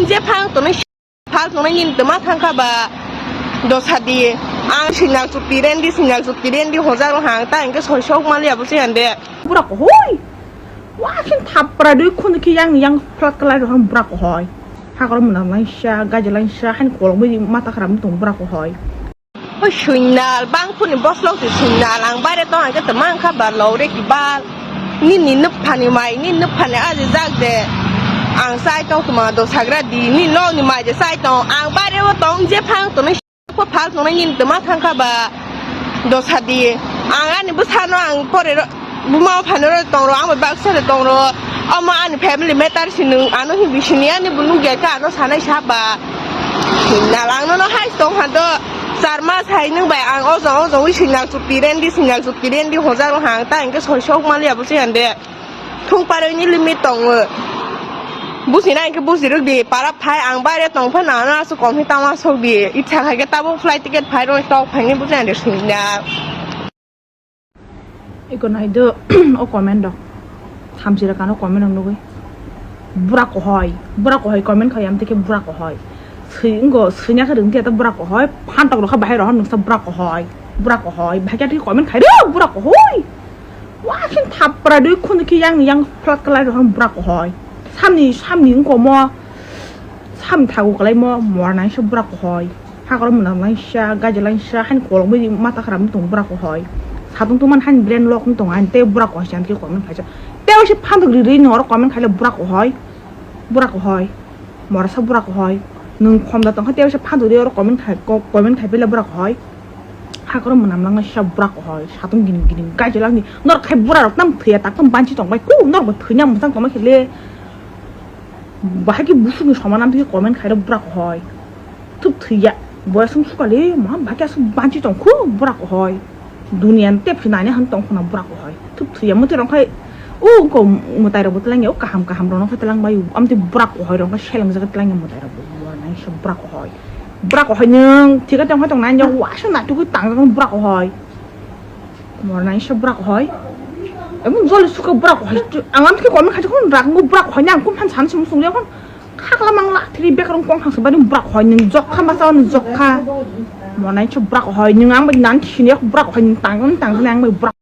je phang to na phang to na nin to ma thang kha ba do sa di ang signal su tiren di hojang hang ta engke soi sok ma lia bu se ande burak hoi wah kin tapra dui kun ki yang plat kala do han burak hoi ha kalau menang lansha gajalan sha han kolong bi mata kram tung burak hoi oi signal bang pun bos lo ti signal ang ba de to ang ke te mang kha ba lo de ki ba ni nup phani mai ni nup phani a je jak de ang sai to ma do sagra di ni no ni mai je sai to ang ba de wo tong je phang to naพวกพักตรงนั้นยินแต่มาทางข้าบ่าโดดสัตดีอันนี้บุษานอังพอเดี๋ยวบุมาพันเราตรงเราอังแบบบักเสด็จตรงเราเอามาอันนี้แพ้ไม่เลยแม่ตาสิหนึ่งอันนู้นที่วิชเนียนี่บุญลูกใหญ่จ้าเราสานในชาบ่าหินนาลังนู้นให้ตรงหันตัวสารมาใช้นึกแบบอังเอาสองวิชินักสุดตีเรนดีหัวใจเราห่างแต่อันก็สวยโชคมาเลยบุษยันเดียทุ่งปลาเรื่องนี้ลิมิตตรงบุษีนั่นคือบุษีรึกดีปารับไพ่อ่างใบได้ตรงพนาหน้าสุกองที่ตามมาโชคดีอิจฉาใครก็ตามบุฟไลท์ติเกตไพ่โดนตอกแพงนี่บุษีนั่นเดือดสุดยาอีกคนไหนเด้อเอาคอมเมนต์ดอกทำสิละกันเอาคอมเมนต์ลงด้วยบุรักหอยคอมเมนต์เขาย้ำที่แค่บุรักหอยถึงก็ถึงเนี่ยเขาถึงที่แต่บุรักหอยพันตกเราเขาไปให้เราหนึ่งสับบุรักหอยไปแค่ที่คอมเมนต์ใครเด้อบุรักหอยว้าฉันทับประดุยคนที่ยังพลัดกันเลยเราทำบุรักหอยทำนี่ก็มัวทำทางก็เลยมัวนั่นชอบบรักหอยถ้าเราเหมือนนั่นชาgaji lainชาหันโกลงไปมาตะครามตรงบรักหอยถ้าตรงมันหันเบรนล็อกตรงอันเตะบรักหอยฉันที่ความมันขายจะเตะว่าฉันพันตัวดีๆหนูเราความมันขายเลยบรักหอยมัวเราชอบบรักหอยหนึ่งความเราต้องให้เตะว่าฉันพันตัวเดียวเราความมันขายไปเลยบรักหอยถ้าเราเหมือนนั่นชอบบรักหอยถ้าต้องกินgaji lainนี่นอกแค่บรักน้ำเถียตักต้องบันชีตรงไปกู้นอกแบบถือเนี่ยมันต้องต้องไม่คิดเลยbahagi busuk sama nanti komen kayak berak hoy tuh tiya boleh sungguh kali mah bahagi asal banci tongku berak hoy dunia ente finanya hentong kena berak hoy tuh tiya mesti orang kayak kau mau tarik rebut lagi kaham orang kayak telang bayu amti berak hoy orang kayak shelang zakat lagi mau tarik rebut warna itu berak hoy nyeng tiga tong tong nanya wah sana tuh kita tanggung berak hoy warna itu berak hoy emang jual suka berak hoy angam sih komen kayak kan berak gue berak hoy nyang kum han san sih musuh dia kan kak lamang lah tiri bek orang kuang hang sebanding berak hoy nyeng jok kah masa on jok kah mau naik berak hoy nyeng ang benan sini aku berak hoy tang yang berak